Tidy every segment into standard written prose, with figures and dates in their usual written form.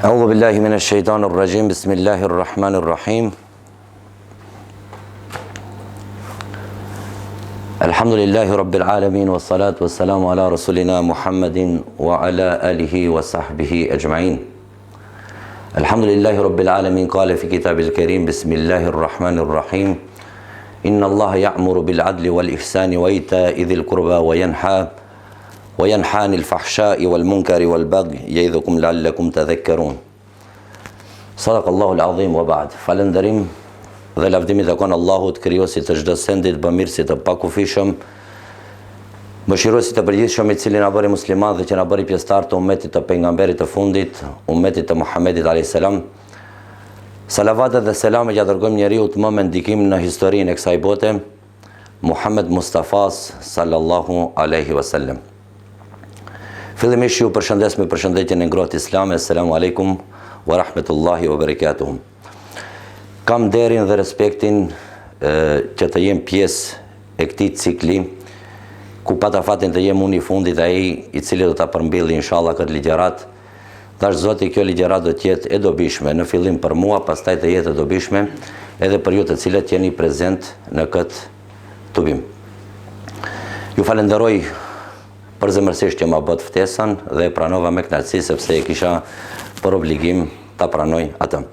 أعوذ بالله من الشيطان الرجيم بسم الله الرحمن الرحيم الحمد لله رب العالمين والصلاة والسلام على رسولنا محمد وعلى آله وصحبه أجمعين الحمد لله رب العالمين قال في كتاب الكريم بسم الله الرحمن الرحيم إن الله يأمر بالعدل والإحسان وإيتاء ذي القربى وينهى عن الفحشاء والمنكر والبغي يعظكم لعلكم تذكرون صدق الله العظيم وبعد falënderim dhe lavdimi dhe kon Allahut krijosit të çdo sendit, bamirësit të pakufishëm, mëshiruesit të përgjithshëm, i cili na bëri musliman dhe që na bëri pjesëtar të ummetit të pejgamberit të fundit, ummetit të Muhamedit alayhis salam. Salavatet dhe selamet ja dërgojmë njeriu më me ndikim në historinë e kësaj bote, Muhammed Mustafas sallallahu alaihi wasallam. Fillimisht ju përshëndes me përshëndetjen e ngrohtë islame, assalamu alaikum wa rahmetullahi wa barakatuh. Kam nderin dhe respektin që të jem pjesë e këtij cikli, ku pata fatin të jem unë i fundit, ai i cili do ta përmbylli inshallah këtë ligjërat. Tash Zoti, kjo ligjërat do të jetë e dobishme në fillim për mua, pastaj të jetë e dobishme edhe për ju të cilët jeni prezent në këtë tubim. Ju falenderoj për zemërsisht që ma bët ftesën dhe pranova me kënaqësi sepse e kisha për obligim ta pranoj atë.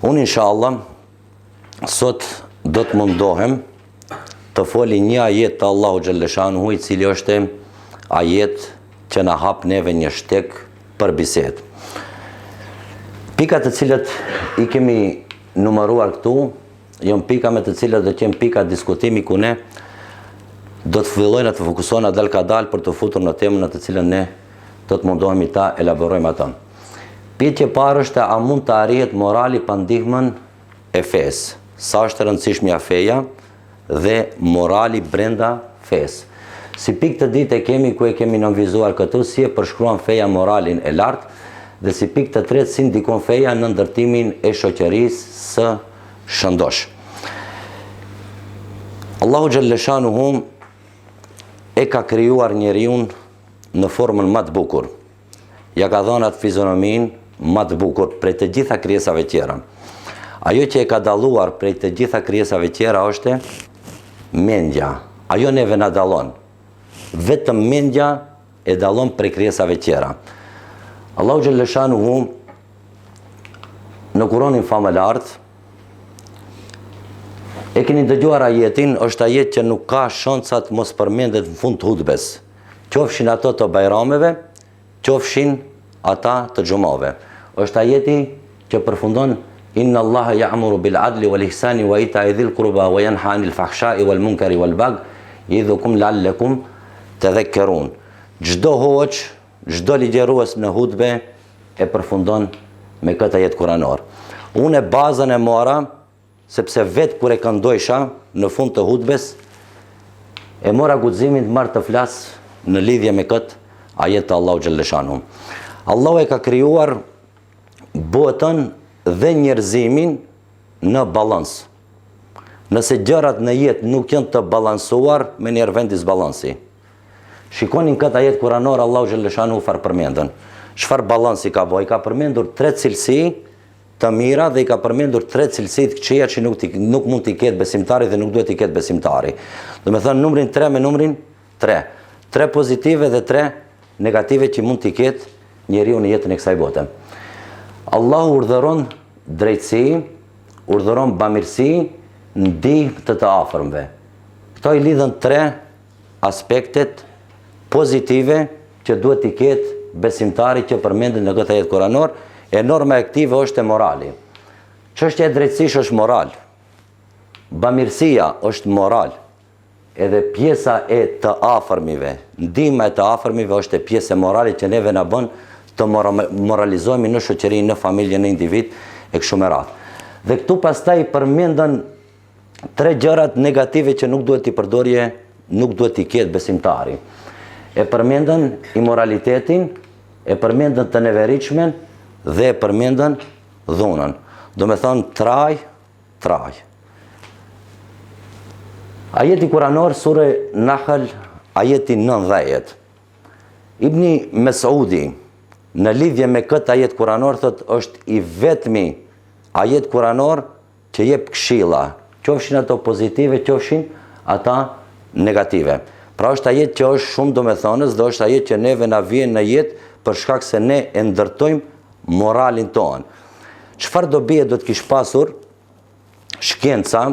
Unë inshallah sot do të mundohem të foli një ajet të Allahu xhaleshanuhu, i cili është ajet që na hap neve një shtek për bisedë. Pikat të cilët i kemi numëruar këtu janë pika me të cilët do të jem pika diskutimi ku ne do të fillojnë të fokusohen dal ka dal për të futur në temën në të cilën ne do të mundohemi ta elaborojmë atë. Pyetja e parë është, a mund të arrihet morali pa ndihmën e fesë? Sa është e rëndësishme feja dhe morali brenda fesë? Si pikë të ditë e kemi ku e kemi nënvizuar këtu, si e përshkruan feja moralin e lartë, dhe si pikë të tretë si ndikon feja në ndërtimin e shoqërisë së shëndosh. Allahu xhaleshanuhu e ka krijuar njeriun në formën më të bukur. Ja ka dhënë atë fizionominë më të bukur prej të gjitha krijesave tjera. Ajo që e ka dalluar prej të gjitha krijesave tjera është mendja. Ajo neve na dallon. Vetëm mendja e dallon prej krijesave tjera. Allahu xhaleshanuhu në Kur'anin famëlart e keni dëgjuar ajetin, është ajet që nuk ka shancat mos përmendet në fund të hutbes. Qofshin ato të bajrameve, qofshin ata të xumave. Është ajeti që përfundon Inna Allaha ya'muru bil adli wal ihsani wa ita'i dhil qurba wa yanha 'anil fahsha'i wal munkari wal baghi ya'idhukum la'allakum tadhakkarun. Çdo hoç, çdo ligjërues në hutbe e përfundon me këtë ajet kuranor. Unë bazën e mora sepse vetë kur e këndojsha në fund të hutbes, e mora guximin të marrë të flas në lidhje me këtë ajet të Allahu xhaleshanuhu. Allahu e ka krijuar botën dhe njerëzimin në balans. Nëse gjërat në jetë nuk janë të balansuar, me njerë vend disbalansi. Shikonin këtë ajet kuranor, Allahu xhaleshanuhu farë përmendën. Çfarë balansi ka bëj? Ka përmendur 3 cilësi të mira dhe i ka përmendur 3 cilësi të këqija që nuk mund t'i ketë besimtari dhe nuk duhet t'i ketë besimtari. Do me thënë numrin 3 me numrin 3. 3 pozitive dhe 3 negative që mund t'i ketë njeriu në jetën e kësaj bote. Allahu urdhëron drejtësi, urdhëron bamirësi, ndihmë të afërmve. Këto i lidhen 3 aspektet pozitive që duhet t'i ketë besimtari që përmenden në këtë ajet kuranor. E norma e aktive është e morali. Çështja e drejtësisë është moral. Bamirësia është moral. Edhe pjesa e të afërmive, ndihma e të afërmive është e pjesë e moralit që neve na bën të moralizohemi në shoqëri, në familje, në individ e kështu me radhë. Dhe këtu pastaj përmenden 3 gjërat negative që nuk duhet t'i përdorje, nuk duhet t'i ketë besimtari. E përmenden imoralitetin, e përmenden të neveritshmen dhe e përmenden dhunën. Do me thonë traj. Ajeti kuranor, sure Nahl, ajeti 90. Ibni Mesudi, në lidhje me këtë ajet kuranor, thot, është i vetmi ajet kuranor që jep këshilla, qofshin ato pozitive, qofshin ata negative. Pra është ajet që është shumë domethënës dhe është ajet që neve na vjen në jetë për shkak se ne e ndërtojmë moralin tonë. Çfarë dobi do të kish pasur shkenca,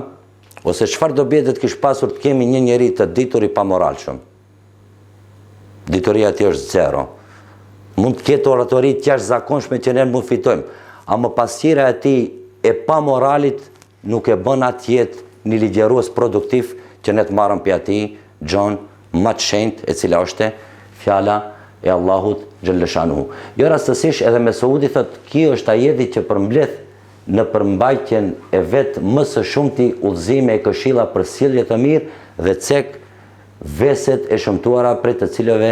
ose çfarë dobi do të kish pasur të kemi një njeri të ditur i pamoralshëm? Dituria ti është zero. Mund të ketë oratori të jashtëzakonshme që ne mund fitojmë, ama pasqyra e tij e pamoralit nuk e bën atë jetë një ligjërues produktiv që ne të marrëm prej atij gjon më të shenjtë, e cila është fjala e Allahut xhalleshanuhu. Jo rastësisht edhe Mesuudi thotë, kjo është ajeti që përmbledh në përmbajtjen e vet më së shumti udhëzime e këshilla për sjellje të mirë dhe cek veset e shëmtuara prej të cilëve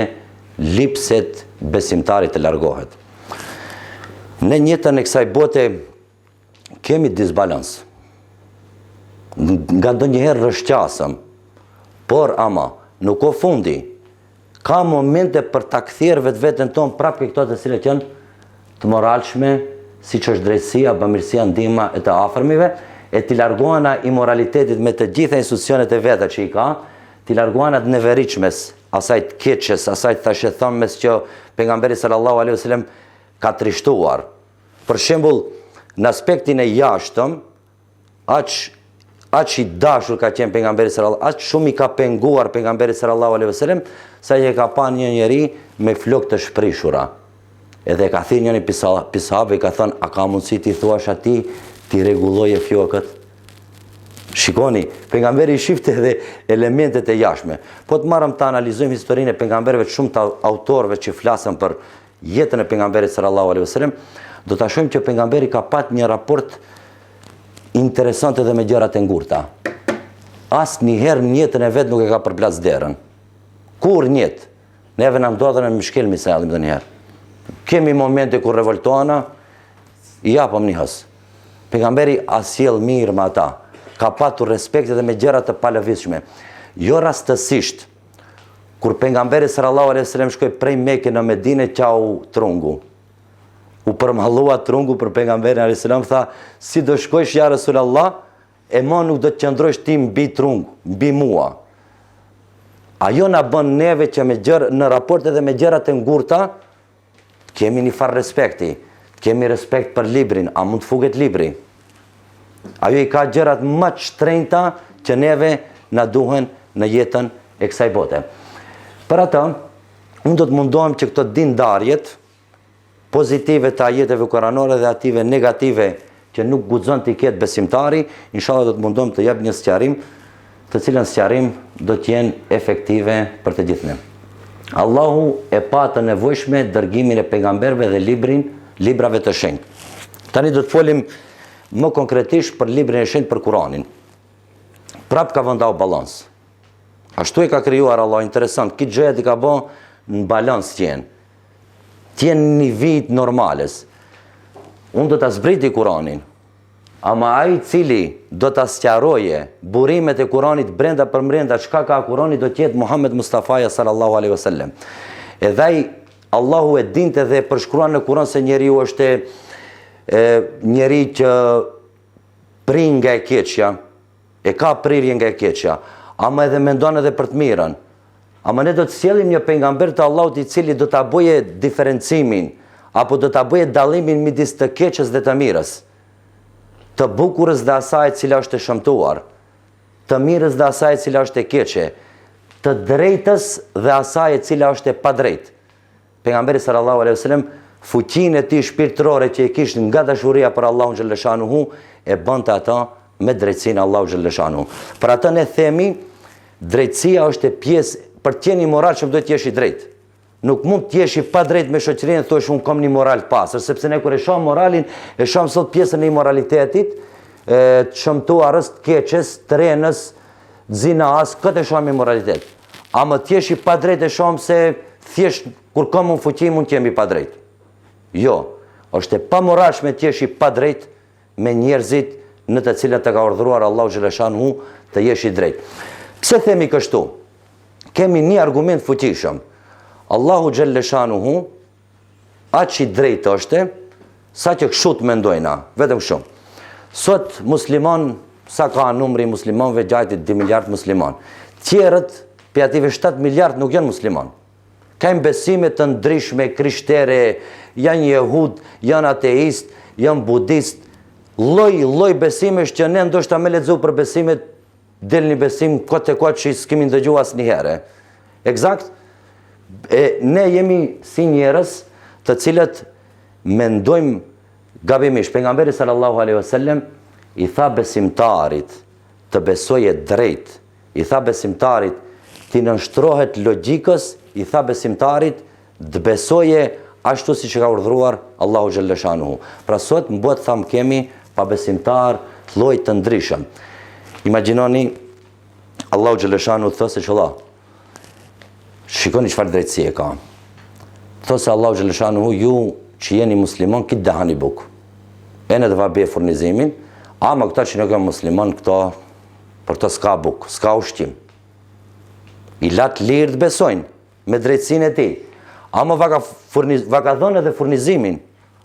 lipset besimtarit të largohet. Në jetën e kësaj bote kemi disbalans. Nga ndonjëherë rrëshqasëm, por ama nuk o fundi. Ka momente për ta kthyer vetveten tonë prapë këto të cilat janë të moralshme, siç është drejtësia, bamirësia, ndihma e të afërmive, e t'i largohena imoralitetit me të gjitha institucionet e veta që i ka, t'i largohena të neveritshmes, asaj të keqes, asaj të thashë thëmmes që pejgamberi sallallahu alaihi wasallam ka trishtuar. Për shembull, në aspektin e jashtëm, aq i dashur ka qenë pejgamberi sallallahu, aq shumë i ka penguar pejgamberi sallallahu alaihi wasallam, sa që ka pa një njeri me flokë të shprishura. Edhe ka thënë njëri pisahabe, i ka thënë, a ka mundësi ti thuash atij ti rregulloje flokët? Shikoni, pejgamberi i shifte edhe elementet e jashtme. Po të marrëm të analizojmë historinë e pejgamberëve të shumë të autorëve që flasën për jetën e pejgamberit sallallahu alaihi wasallam, do ta shohim që pejgamberi ka pat një raport interesant edhe me gjërat e ngurta. Asnjëherë në jetën e vet nuk e ka përplas derën. Kur njet, neve na ndodhen në mishkel misallim ndonjëherë. Kemi momente kur revoltohena, i japëm një hës. Pejgamberi asjell mirë me ata, ka patur respekt edhe me gjëra të palëvizshme. Jo rastësisht, kur pejgamberi sallallahu alaihi wasallam shkoi prej Mekë në Medinë, qau trungu. U përmallua trungu për pejgamberin alaihi salam, tha, si do shkojsh ja Resulallah, e ma nuk do të qëndrojsh ti mbi trungu, mbi mua. Ajo na bën neve që në raport edhe me gjërat e ngurta, kemi një farë respekti, kemi respekt për librin, a mund të fuget libri? Ajo i ka gjërat më të shtrenjta që neve na duhen në jetën e kësaj bote. Për atë, unë do të mundohem që këto dindarjet pozitive të ajeteve kuranore dhe ative negative që nuk guxon të ketë besimtari, inshallah do të mundohem të jap një sqarim, të cilën sqarim do të jenë efektive për të gjithë ne. Allahu e pa të nevojshme dërgimin e pejgamberëve dhe librave të shenjtë. Tani do të folim më konkretisht për librin e shenjtë, për Kuranin. Prap ka vendau balans. Ashtu e ka krijuar Allah, interesant, këtë gjë i ka bën në balans tjenë. Tjenë një vit normales. Unë do të zbriti Kuranin, ama ai cili do të sqaroje burimet e Kuranit brenda për brenda, çka ka Kurani, do të jetë Muhammed Mustafaja sallallahu alaihi wasallam. Edhe ai Allahu e dinte dhe përshkruan në Kuran se njeriu është njeri që prin nga e keqja, e ka prirje nga e keqja, ama edhe mendon edhe për të mirën. Ama ne do të sjellim një pejgamber të Allahut i cili do ta bëje diferencimin, apo do ta bëje dallimin midis të keqës dhe të mirës, të bukurës dhe asaj e cila është e shëmtuar, të mirës dhe asaj e cila është e keqe, të drejtës dhe asaj e cila është e padrejtë. Pejgamberi sallallahu alaihi wasallam, fuqinë e tij shpirtërore që e kishte nga dashuria për Allahun xhaleshanuhu, e bënte ata me drejtsinë Allahu xhaleshanuhu. Për atë ne themi, drejtësia është e pjesë, për të qenë i moralshëm duhet të jesh i drejtë. Nuk mund të jesh i padrejtë me shoqërinë dhe thosh unë kam një moral pastër, sepse ne kur e shohim moralin, e shohim sot pjesën e immoralitetit, të shëmtuarës, të keqes, të renës, zinas, këtë e shohim immoralitet. Ama të jesh i padrejtë e shohim se thjesht kur kam unë fuqi mund të jem i padrejtë. Jo, është e pamoralshme të jesh i padrejtë me njerëzit në të cilat të ka urdhëruar Allahu xhaleshanuhu të jesh i drejtë. Pse themi kështu? Kemi një argument fuqishëm. Allahu xhaleshanuhu aq i drejtë është, sa që kështu të mendojna, vetëm kështu. Sot musliman, sa ka numri muslimanëve, gjajti 2 miliard musliman. Tjerët, për ative 7 miliard nuk janë musliman. Kajmë besime të ndryshme, krishtere, janë jehud, janë ateist, janë budist, loj besime që ne ndoshta me lexu për besimet, del një besim kote që s'kemi ndëgju asë një herë. Eksakt, ne jemi si njerëz të cilët mendojmë gabimisht. Pejgamberi sallallahu alaihi wasallam i tha besimtarit të besoje drejt, i tha besimtarit të nënshtrohet logjikës, i tha besimtarit të besoje ashtu si që ka urdhruar Allahu xhalla shanuhu. Pra sot në botë thamë kemi pa besimtar lloj të ndryshëm. Imagjinoni Allahu xhalla shanuhu thosë që Allah, shikoni çfarë drejtësie ka. Thosë Allahu xhalla shanuhu, ju që jeni musliman, këtë dahani buk. E në të vabe furnizimin, ama këta që nuk janë musliman, këta për të s'ka buk, s'ka ushqim. I latë lirë të besojnë me drejtësinë e tij. Ama va ka dhënë edhe furnizimin.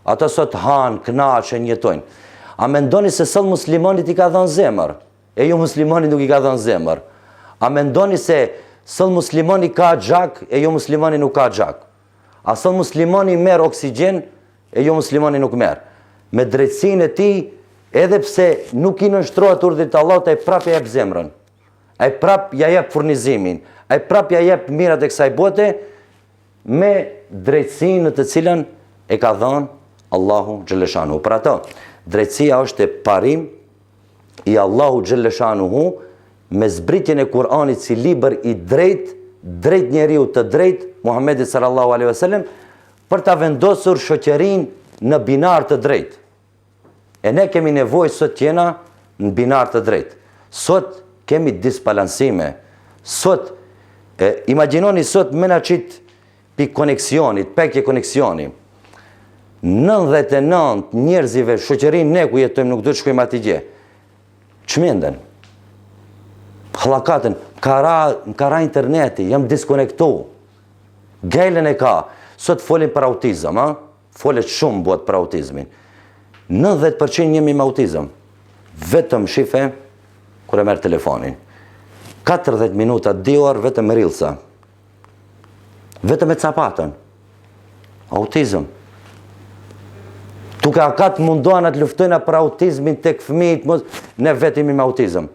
Ata sot hanë, kënaqen, jetojnë. A mendoni se sot muslimanit i ka dhënë zemër? E jo muslimanit nuk i ka dhënë zemër. A mendoni se sot muslimani ka xhak, e jo muslimani nuk ka xhak? A sot muslimani merr oksigjen, e jo muslimani nuk merr? Me drejtësinë e tij, edhe pse nuk i nënshtrohet urdhrit të Allahut, ai prapë jep zemrën. Ai prapë ja jep furnizimin. Ai prapë ja jep mirat e kësaj bote me drejtësinë në të cilën e ka dhënë Allahu xhalla shanuhu. Për ato, drejtësia është e parim i Allahu xhalla shanuhu me zbritjen e Kur'anit si libër i drejt njeriu të drejt, Muhammedit sallallahu alaihi wasallam, për ta vendosur shoqërinë në binar të drejt. E ne kemi nevojë sot tjena në binar të drejt. Sot kemi disbalansime. Sot, imagjinoni sot menaqit pi koneksionit, pekje koneksioni. 99 njerëzive shoqërinë ne ku jetojmë nuk do të shkojmë atje. Çmenden. Hllakaten, kara interneti, jam diskonektu. Gajlen e ka. Sot folin për autizëm, folet shumë buat për autizmin. 90% jemi me autizëm. Vetëm shife kur e merr telefonin. 40 minuta, 2 orë vetëm rilsa. Vetëm e capatën. Autizëm. Tuke akat mundohen atë luftojna për autizmin tek fëmijët, ne vetimi me autizëm.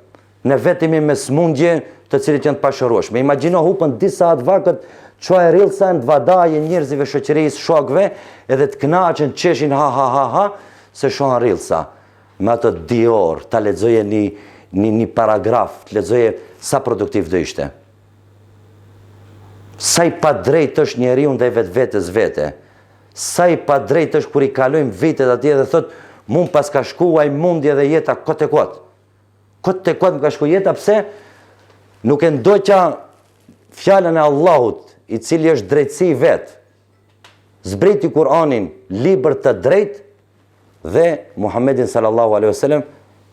Ne vetimi me smundje të cilit janë të pashërueshme. Imagjino hupën disa atë vakët, qoa e rilsa në vadaje njerëzive shoqërisë, shokve, edhe të kënaqen, qeshin ha, se shohan rilsa. Me atë 2 orë, ta lexoje një paragraf, të lexoje sa produktiv do ishte. Sa i pa drejt është njeriu ndaj vetvetes vete. Sa i pa drejt është kur i kalojmë vitet atje dhe thot, mund pas ka shkuaj mundje dhe jeta kot e kot. Kot e kot më ka shku jeta, pse? Nuk e ndoqa fjalën e Allahut, i cili është drejtësi vetë. Zbriti Kur'anin, libër të drejt, dhe Muhammedin sallallahu alaihi wasallam,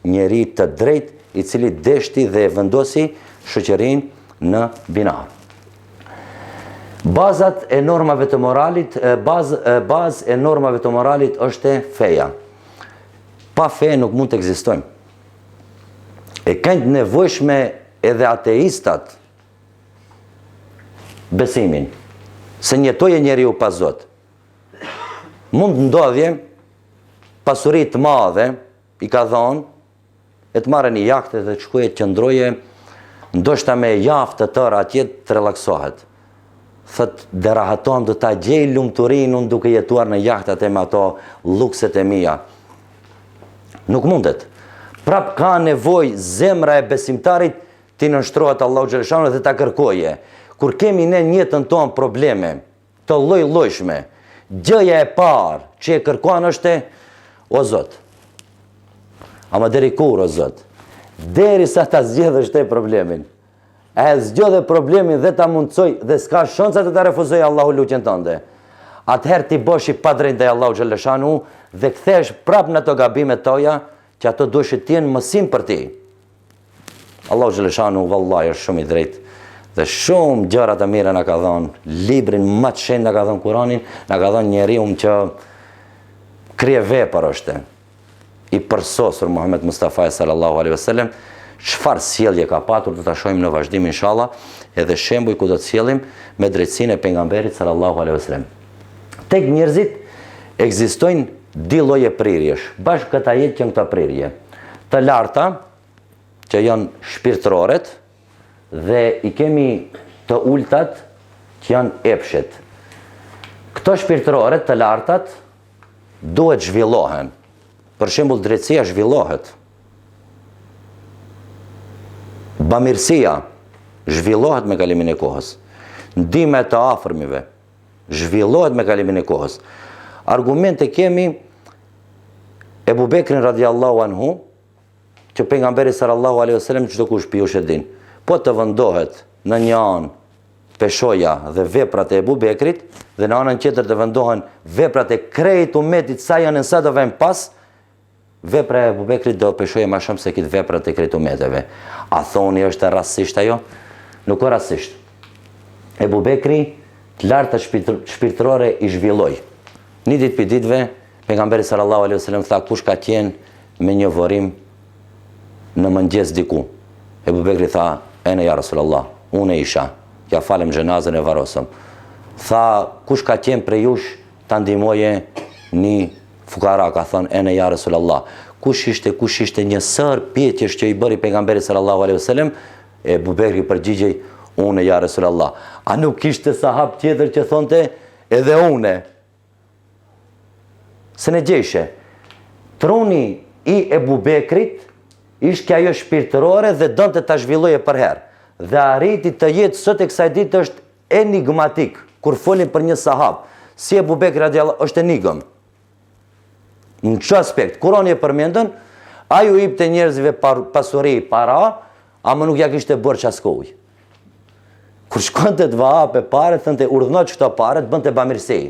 njeri të drejt, i cili deshti dhe vendosi shoqërinë në binar. Bazat e normave të moralit, bazë e normave të moralit është feja. Pa fe nuk mund të ekzistojmë. E kanë nevojshme edhe ateistat besimin, se njetoje njeriu pa Zot. Mund të ndodhje pasuri të madhe, i ka thonë, e të marrë një jahtë dhe të shkuje të qëndroje, ndoshta me jaftë të tërë atje të relaksohet. Thët, derahatohem do ta gjej lumturinë unë duke jetuar në jahtat e me ato lukset e mia. Nuk mundet. Prap ka nevojë zemra e besimtarit të nënshtrohet Allahu xhallahu xhallahu dhe ta kërkoje. Kur kemi ne në jetën tonë probleme të lloj-llojshme, gjëja e parë që e kërkon është o Zot. Ama deri kur o Zot? Derisa ta zgjedhësh te problemin. E zgjodhe problemin dhe ta mundsoj dhe s'ka shansa të ta refuzoj Allahu lutjen tënde. Atëherë ti bosh i padrejt ndaj Allahu xhallahu xhallahu dhe kthesh prap në ato gabimet toja që ato duhet të jenë mësim për ti. Allahu xhallahu xhallahu vallahi është shumë i drejtë Dhe shumë gjëra të mira na ka dhënë, librin më të shenjtë na ka dhënë Kuranin, na ka dhënë njeriu që krije vepër është. I përsosur Muhammed Mustafa sallallahu alaihi wasallam, çfarë sjellje ka patur do ta shohim në vazhdim inshallah, edhe shembuj ku do të sjellim me drejtsinë e pejgamberit sallallahu alaihi wasallam. Tek njerëzit ekzistojnë dy lloje prirjesh, bashkë këta jetë që në këta prirje. Të larta, që janë shpirtëroret, dhe i kemi të ultat që janë epshet. Këto shpirtëroret të lartat duhet zhvillohen. Për shembull, drejtësia zhvillohet. Bamirësia zhvillohet me kalimin e kohës. Ndihma e të afërmive zhvillohet me kalimin e kohës. Argumente kemi Ebu Bekrin radiallahu anhu, që pejgamberi sallallahu alaihi wasallam çdo kush piush e din. Po të vendohet në një anë peshoja dhe veprat e Ebu Bekrit, dhe në anën tjetër të vendohen veprat e krejt umetit sa janë nësa do vend pas, vepra e Ebu Bekrit do peshoje ma shumë se kitë veprat e krejt umeteve. A thoni është rasisht ajo? Nuk o rasisht. Ebu Bekri të lartë të shpirtërore i zhvilloj. Një ditë për ditëve, pejgamberi sallallahu alaihi wasallam tha kush ka qenë me një vorim në mëngjes diku. Ebu Bekri tha, ene ja Rasulallah, unë e isha, ja falem gjenazën e varosëm. Tha, kush ka qenë prej jush të ndihmoje një fukara, ka thënë, ene ja Rasulallah. Kush ishte një sër pjetjesh që i bëri pejgamberi sallallahu alaihi wasallam, Ebu Bekri përgjigjej, unë ja Rasulallah. A nuk ishte sahab tjetër që thonte, edhe une. Se në gjeshe, truni i Ebu Bekrit ishte ajo shpirtërore dhe donte ta zhvilloje për herë. Dhe arriti të jetë sot e kësaj ditë është enigmatik, kur folin për një sahab. Si Ebu Bekri radiallahu është enigm. Në që aspekt? Kurani e përmendën, aju i të njerëzve pasuri, para, ama nuk ja kishte bërë qaskoj. Kur shkonte të vape paret, thënte urdhëno që këto paret, bënte bamirësi.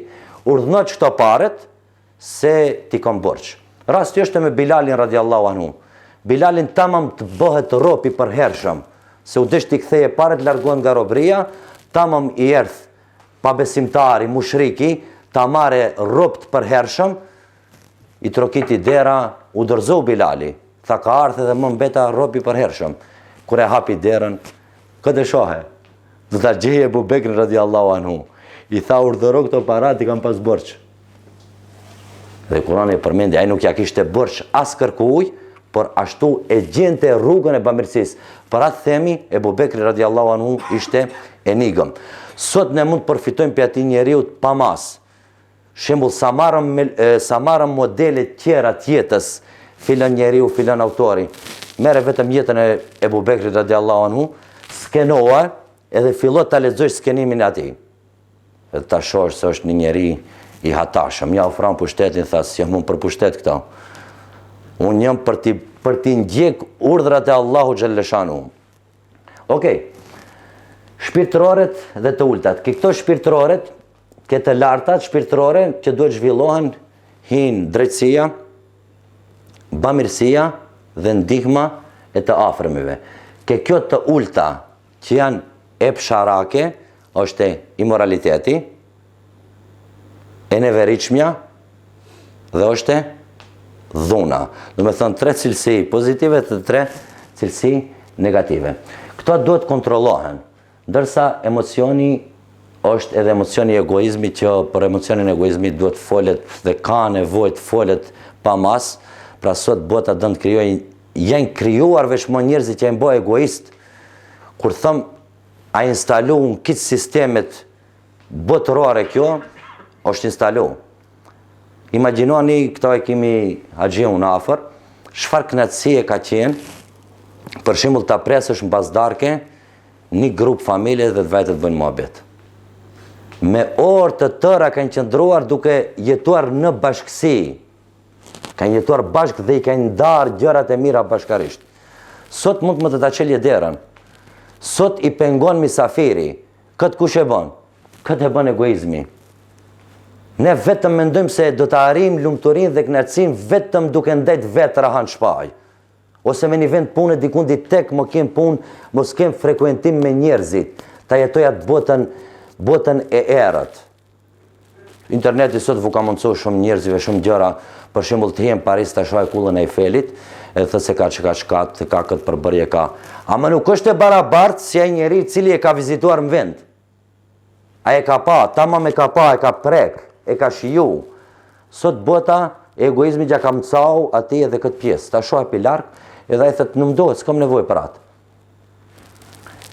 Urdhëno që këto paret, se ti kom bërç. Rasti është me Bilalin radiallahu anhu. Bilalin tamam të bëhet ropi për hershëm, se u desh t'i ktheje paret, largohen nga robria, tamam i erdh pabesimtari, mushriki, ta mare ropt për hershëm, i trokiti dera, u dorëzoi Bilali. Tha ka ardhur dhe më mbeta ropi për hershëm. Kur e hapi derën, këtë shohe. Do ta gjejë Ebu Bekrin radiallahu anhu. I tha urdhëro këto parat i kam pas borç. Dhe Kurani përmendi, ai nuk ja kishte borç as kërkuj, por ashtu e gjente rrugën e bamirësisë. Për atë themi, Ebu Bekri radiallahu anhu ishte enigm. Sot ne mund të përfitojmë për ati njeriu pa mas. Shembull, sa marrëm modele tjera tjetës, filan njeriu, filan autori. Mere vetëm jetën e Ebu Bekri radiallahu anhu, skenoa edhe fillot të lexosh skenimin e atij. Edhe ta shohësh se është një njeri i hatashëm. Ja ofron pushtetin, tha si jam unë për pushtet këto. Unë jam për t'i ndjek urdhrat e Allahu xhalleshanu. Okej. Shpirtëroret dhe të ultat. Këto shpirtëroret, këtë lartat shpirtërore që duhet zhvillohen, hin drejtësia, bamirësia dhe ndihma e të afërmive. Kjo të ulta që janë epsharake, është imoraliteti, e neveritshmja dhe është dhuna. Do me thënë 3 cilësi pozitive dhe 3 cilësi negative. Këto duhet kontrollohen, ndërsa emocioni është edhe emocioni egoizmi, që për emocionin egoizmi duhet folet dhe ka nevojë të folet pa mas. Pra sot bota dënë të krijojnë, janë krijuar vetëm njerëzit që janë bë egoist. Kur thëm a instalu në këtë sistemet botërore kjo, është instalu. Imagjinoni, këto e kemi haxhiun në afër, çfarë kënaqësie ka qenë, për shembull ta presësh mbas darke një grup familje dhe të vajtë të bëjnë muhabet. Me orë të tëra kanë qëndruar duke jetuar në bashkësi. Kanë jetuar bashkë dhe i kanë ndarë gjërat e mira bashkarisht. Sot mund më të ta çelje derën. Sot i pengon misafiri. Këtë kush e bën? Këtë e bën egoizmi. Ne vetëm mendojmë se do të arrijmë lumturinë dhe kënaqësinë vetëm duke ndajt vetë rahan shpaj. Ose me një vend punë dikundi tek më kem punë, mos kem frekuentim me njerëzit. ta jetoj atë botën e erët. Interneti sot vu ka mundësu shumë njerëzive, shumë gjëra, për shembull të jem Paris ta shohë kullën e Eifelit, e thë se ka shkat, ka këtë përbërje ka. Ama nuk është e barabartë si ai njeri cili e ka vizituar në vend. A e ka pa, tamam e ka pa, e ka prek, e ka shiju. Sot bota e egoizmi gja ka mëcau ati edhe këtë pjesë. Ta shohë për larkë, edhe ai thëtë nuk dohet, s'kam nevojë për atë.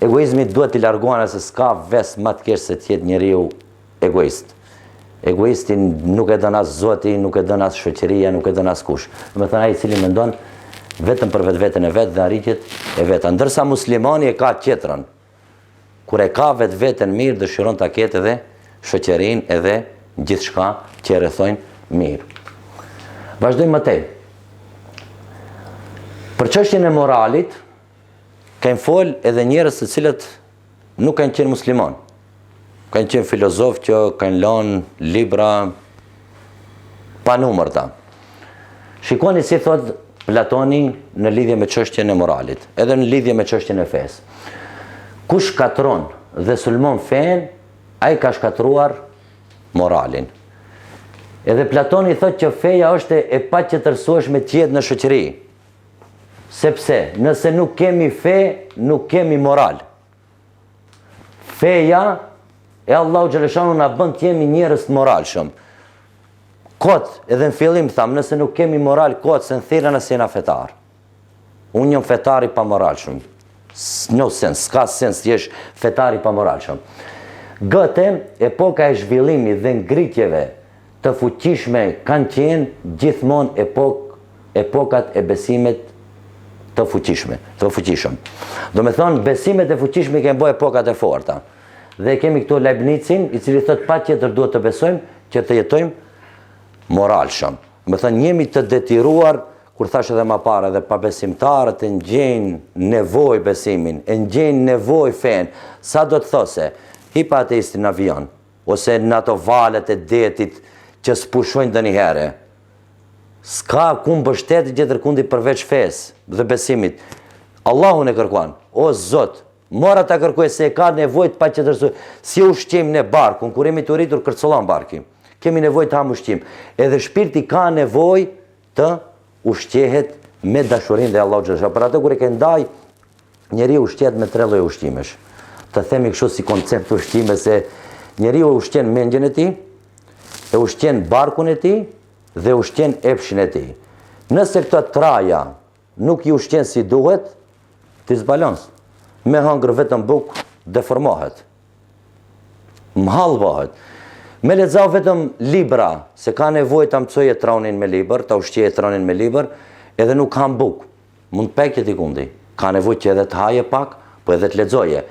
Egoizmi duhet t'i largohen se s'ka ves më të kesh se t'jetë njeriu egoist. Egoistin nuk e dën as Zoti, nuk e dën as shoqëria, nuk e dën as kush. Do të thënë ai i cili mendon vetëm për vetveten e vet dhe arritjet e veta. Ndërsa muslimani e ka tjetrën. Kur e ka vetveten mirë, dëshiron ta ketë edhe shoqërinë edhe gjithçka që e rrethojnë mirë. Vazhdojmë më tej. Për çështjen e moralit, kanë fol edhe njerëz të cilët nuk kanë qenë musliman. Kanë qenë filozofë që kanë lanë libra pa numërta. Shikoni si thot Platoni në lidhje me çështjen e moralit, edhe në lidhje me çështjen e fesë. Kush shkatron dhe sulmon fen, ai ka shkatruar moralin. Edhe Platoni thot që feja është e paqetërsueshme të jetë në shoqëri. Sepse nëse nuk kemi fe, nuk kemi moral. Feja e Allahu xhaleshanu na bën të jemi njerëz të moralshëm. Kot, edhe në fillim tham, nëse nuk kemi moral kot, se në thirrën as jena fetar. Unë jam fetar i pa moralshëm. No sens, s'ka sens të jesh fetar i pa moralshëm. Gote, epoka e zhvillimit dhe ngritjeve të fuqishme kanë qenë gjithmonë epokat e besimet të fuqishëm. Do me thonë, besimet e fuqishme kanë bërë epokat e forta. Dhe kemi këtu Leibnicin, i cili thot patjetër duhet të besojmë që të jetojmë moralshëm. Do me thonë, jemi të detiruar, kur thash edhe më parë, edhe pabesimtarët e ngjejnë nevojë besimin, e ngjejnë nevojë fen. Sa do të thosë, hipa ateistin në avion, ose në ato valet e detit që s'pushojnë ndonjëherë. S'ka ku mbështetet tjetër kundi përveç fesë dhe besimit. Allahun e kërkuan, o Zot, mora ta kërkoj se e ka nevojë të paqetërsuar, si ushqim në barkun, kur jemi të rritur kërcollon barki. Kemi nevojë të ham ushqim. Edhe shpirti ka nevojë të ushqehet me dashurinë dhe Allahu xhallahu. Për atë kur e ke ndaj, njeriu ushqehet me 3 lloje ushqimesh. Të themi kështu si koncept ushqime se njeriu ushqen mendjen e tij, e ushqen barkun e tij dhe ushqen epshin e tij. Nëse këto traja nuk i ushqen si duhet, ti zbalons. Me hangër vetëm bukë, deformohet. Mhall bëhet. Me lexau vetëm libra, se ka nevojë ta mësojë tronin me libër, ta ushqejë tronin me libër, edhe nuk kam bukë. Mund pekjet i kundi. Ka nevojë që edhe të haje pak, po edhe të lexoje.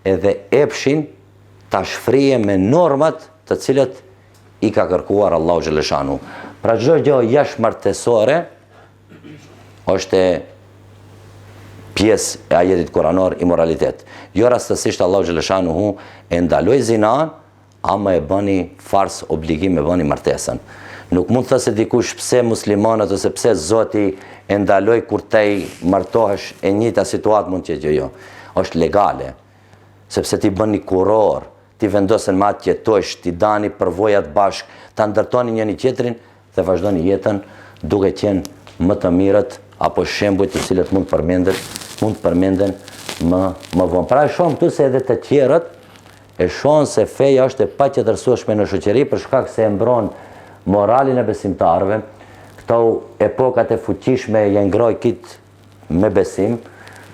Edhe epshin ta shfrije me normat të cilët i ka kërkuar Allahu xhaleshanu. Pra çdo gjë jashtëmartësore është pjesë e ajetit kuranor i moralitet. Jo rastësisht Allahu xhaleshanu e ndaloi zinan, ama e bëni fars obligim e bëni martesën. Nuk mund të thëse dikush pse muslimanët ose pse Zoti e ndaloi kur te martohesh e njëjta situatë mund të jo. Është legale. Sepse ti bëni kuror, ti vendosen me atë jetosh, ti dani përvojat bashk, ta ndërtoni njëri tjetrin dhe vazhdoni jetën duke qenë më të mirët apo shembuj të cilët mund përmenden më vonë. Pra e shohim këtu se edhe të tjerët e shohën se feja është e paqetërsueshme në shoqëri për shkak se e mbron moralin e besimtarëve. Këto epokat e fuqishme janë ngroj kit me besim,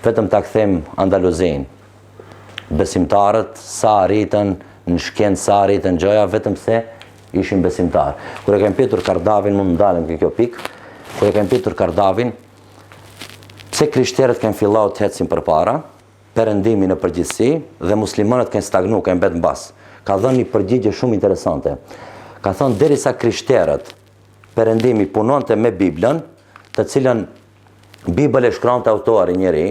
vetëm ta kthem Andaluzin. Besimtarët sa arritën në shkencë, sa arritën gjoja, vetëm se ishin besimtarë. Kur e kem pyetur Kardavin, mund ndalem kjo pikë, kur e kem pyetur Kardavin, pse krishterët kanë filluar të ecin përpara, perëndimi në përgjithësi dhe muslimanët kanë stagnu, kanë mbet mbas. Ka dhënë një përgjigje shumë interesante. Ka thënë derisa krishterët perëndimi punonte me Biblën, të cilën Bibël e shkronte autori njëri,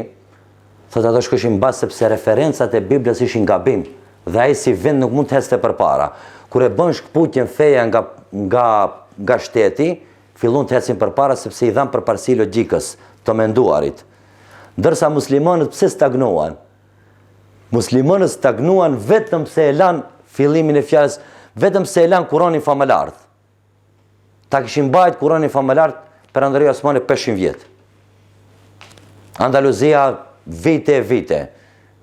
thotë ato shkoshin mbas sepse referencat e Biblës ishin gabim dhe ai si vend nuk mund të ecte përpara. Kur e bën shkputjen feja nga shteti, fillon të ecin përpara sepse i dhan përparësi logjikës të menduarit. Ndërsa muslimanët pse stagnuan? Muslimanët stagnuan vetëm se e lanë fillimin e fjalës, vetëm se e lanë Kur'anin famëlart. Ta kishin mbajt Kur'anin famëlart Perandëria Osmani 500 vjet. Andaluzia vite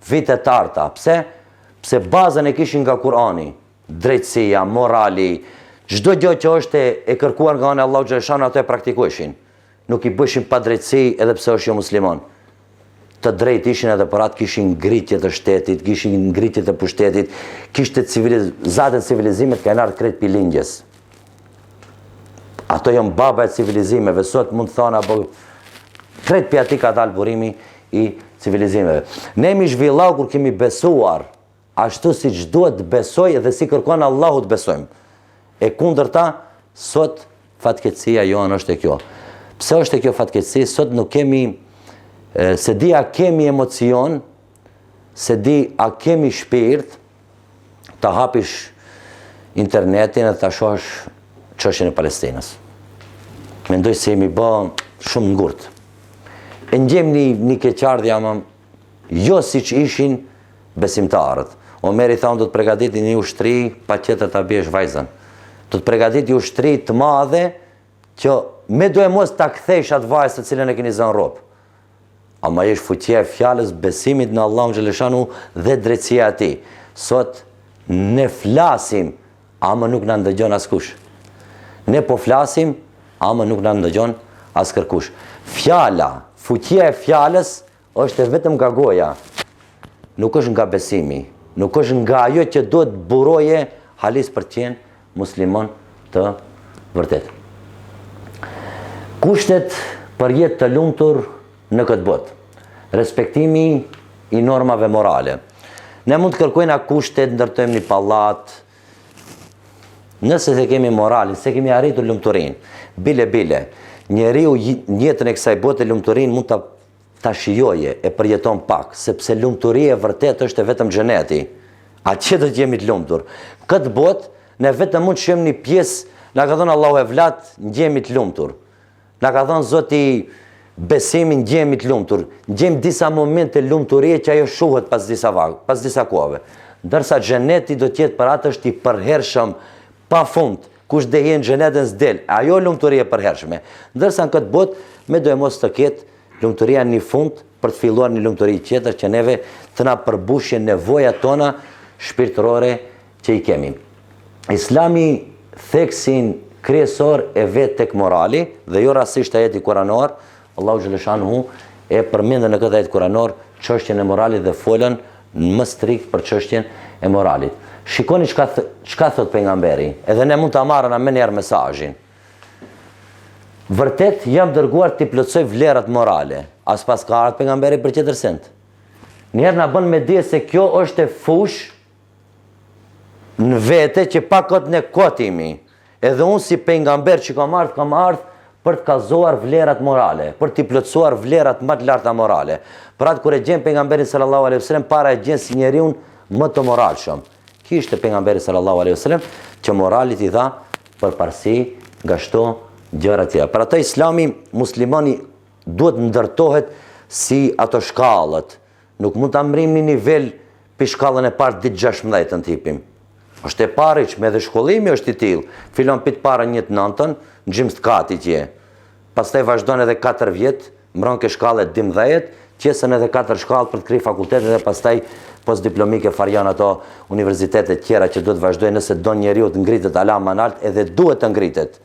të arta. Pse? Pse bazën e kishin nga Kur'ani, drejtësia, morali, çdo gjë që është e kërkuar nga ana Allahu xhaleshano ato e praktikueshin. Nuk i bëshin pa drejtësi edhe pse është jo musliman. Të drejtë ishin edhe për atë kishin ngritje të shtetit, kishin ngritje të pushtetit, kishte zatën civilizimet kanë ardhur krejt pilingjes. Ato janë baba e civilizimeve, sot mund të thonë apo krejt për ati ka dalë burimi i civilizimeve. Ne jemi zhvillau kur kemi besuar, ashtu si që duhet të besoj dhe si kërkon Allahu të besojmë. E kundërta, sot fatkeqësia jonë është e kjo. Pse është e kjo fatkeqësi? Sot nuk kemi, se di a kemi emocion, se di a kemi shpirt, ta hapish internetin dhe ta shosh çështjen e Palestinës. Mendoj se jemi bë shumë ngurt. E ndjem një keqardhja, jo si që ishin besimtarët. Omeri thonë do të përgatiti një ushtri, pa tjetër ta bjesh vajzën. Do të përgatiti ushtri të madhe, që me do e mos ta kthesh atë vajzë të cilën e keni zënë ropë. Ama jesh fuqia e fjalës, besimit në Allahun xhaleshanu dhe drejtësia e tij. Sot ne flasim, ama nuk na ndëgjon askush. Ne po flasim, ama nuk na ndëgjon askërkush. Fjala, fuqia e fjalës është vetëm nga goja. Nuk është nga besimi, nuk është nga ajo që duhet buroje halis për të qenë musliman të vërtet. Kushtet për jetë të lumtur në këtë botë. Respektimi i normave morale. Ne mund të kërkojna kushtet, ndërtojmë një pallat. Nëse se kemi moralin, se kemi arritur lumturinë, bile, njeriu jetën e kësaj bote lumturinë mund ta shijoje, e përjeton pak, sepse lumturia e vërtet është vetëm xheneti. Atje do të jemi të lumtur. Këtë botë ne vetëm mund të shihim një pjesë, na ka thënë Allahu e vlat, ndjehemi të lumtur. Na ka thënë Zoti besimin, ndjehemi të lumtur. Ndjem disa momente lumturie që ajo shuhet pas disa kohëve. Ndërsa xheneti do të jetë për atë është i përhershëm pa fund. Kush dhe jenë xhenetin s'del, ajo lumturie e përhershme. Ndërsa në këtë botë me do e mos të ketë lumturia një fund për të filluar një lumturi tjetër që neve të na përbushje nevojat tona shpirtërore që i kemi. Islami theksin kryesor e vetë tek morali dhe jo rastisht ajeti kuranor, Allahu xhaleshanu e përmendën në këtë ajet kuranor çështjen e moralit dhe folën më strikt për çështjen e moralit. Shikoni çka thot pejgamberi, edhe ne mund ta marrëm më njëherë mesazhin. Vërtet jam dërguar t'i plotësoj vlerat morale. As pas ka ardhur pejgamberi për tjetër send. Njëherë na bën me dije se kjo është e fush në vete që pa kot ne kotimi. Edhe unë si pejgamber që kam ardhur për të kallëzuar vlerat morale, për t'i plotësuar vlerat më të larta morale. Për atë kur e gjen pejgamberin sallallahu alaihi wasallam, para e gjen si njeriu më të moralshëm. Kishte pejgamberi sallallahu alaihi wasallam që moralit i dha përparësi nga çdo gjëra tjera. Për atë Islami, muslimani duhet ndërtohet si ato shkallët. Nuk mund ta mrim në nivel për shkallën e parë ditë 16 në tipim. Është e pariqme edhe shkollimi është i tillë. Filon pit para 1-9, në gjimës të kati tje. Pastaj vazhdon edhe 4 vjet, mbron ke shkallët 12, qesën edhe 4 shkallë për të krijë fakultetet dhe pastaj postdiplomike farjan ato universitetet tjera që duhet vazhdojnë nëse do njeriu të ngritet ala më lart edhe duhet të ngritet.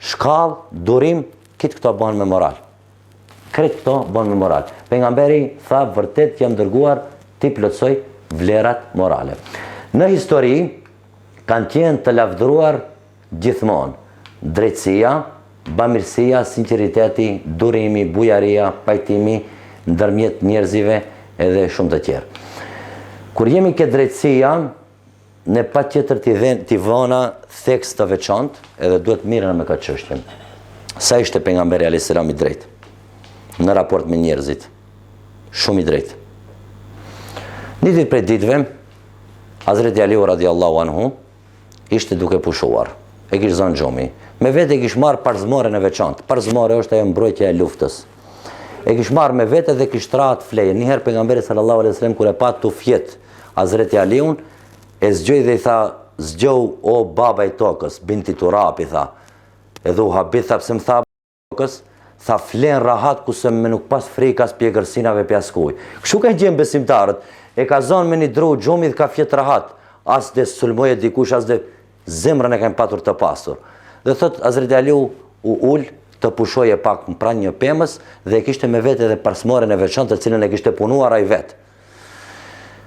Shkallë, durim, këtë këto bën me moral. Këtë këto bën me moral. Pejgamberi tha vërtet jam dërguar ti plotësoj vlerat morale. Në histori kanë qenë të lavdëruar gjithmonë drejtësia, bamirësia, sinqeriteti, durimi, bujaria, pajtimi ndërmjet njerëzive edhe shumë të tjerë. Kur jemi ke drejtësia, ne patjetër t'i vëna theks të veçantë, edhe duhet mirën me këtë çështje. Sa ishte pejgamberi alayhis salam i drejtë në raport me njerëzit? Shumë i drejtë. Një ditë prej ditëve, Hazreti Aliu radiallahu anhu ishte duke pushuar. E kishte zënë xhomi. Me vete kishte marrë parzmore në veçantë. Parzmore është ajo mbrojtja e luftës. E kish marrë me vete dhe kish tratë fleje. Njëherë pejgamberi sallallahu alaihi wasallam kur e pa të fjet Hazreti Aliun, e zgjoj dhe i tha, zgjoj o baba i tokës, binti Turapi, tha. Edhe u habit, tha, pse më tha tokës, tha flen rahat ku se me nuk pas frikas pjegërsinave pjaskuj. Kështu ka gjenë besimtarët, e ka zonë me një dru gjumi dhe ka fjet rahat, as dhe sulmoje dikush, as dhe zemrën e kanë patur të pasur. Dhe thot, Hazreti Aliu u ull, të pushoje pak pranë një pemës dhe e kishte me vete dhe parsmoren e veçantë të cilën e kishte punuar ai vetë.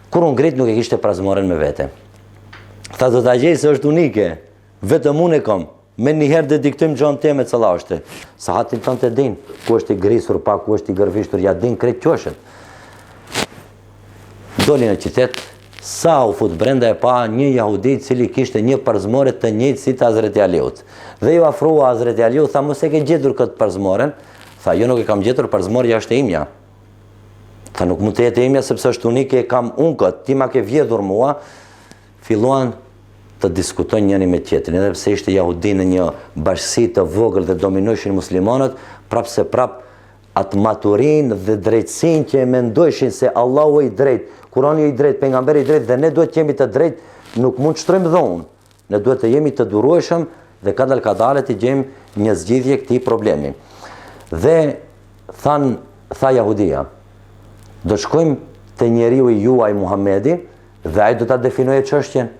Kur unë ngrit nuk e kishte parsmoren me vete. Tha do t'a gjej se është unike, vetëm unë e kam, me njëherë dhe diktojmë gjonë teme cëlla është. Sa hatin tonë të din, ku është i grisur pak, ku është i gërvishtur, ja din krejt qoshet. Doli në qytet, sa u fut brenda e pa një jahudi cili kishte një parzmore të njëjtë si të Hazreti Aliut. Dhe ju afrua Hazreti Aliu, tha mos e ke gjetur këtë parzmoren? Tha jo nuk e kam gjetur, parzmorja është e imja. Tha nuk mund të jetë e imja sepse është unike, e kam unë këtë, ti ma ke vjedhur mua. Filluan të diskutojnë njëri me tjetrin, edhe pse ishte jahudi në një bashkësi të vogël dhe dominojshin muslimanët, prap se prap atë maturin dhe drejtsin që e mendojshin se Allahu i drejt, Kurani i drejt, pejgamberi i drejt dhe ne duhet jemi të drejt, nuk mund shtrojmë dhonë. Ne duhet të jemi të durueshëm dhe kadal kadale të gjejmë një zgjidhje këtij problemi. Dhe tha jahudia, do shkojmë te njeriu i juaj Muhamedi dhe ai do ta definojë çështjen,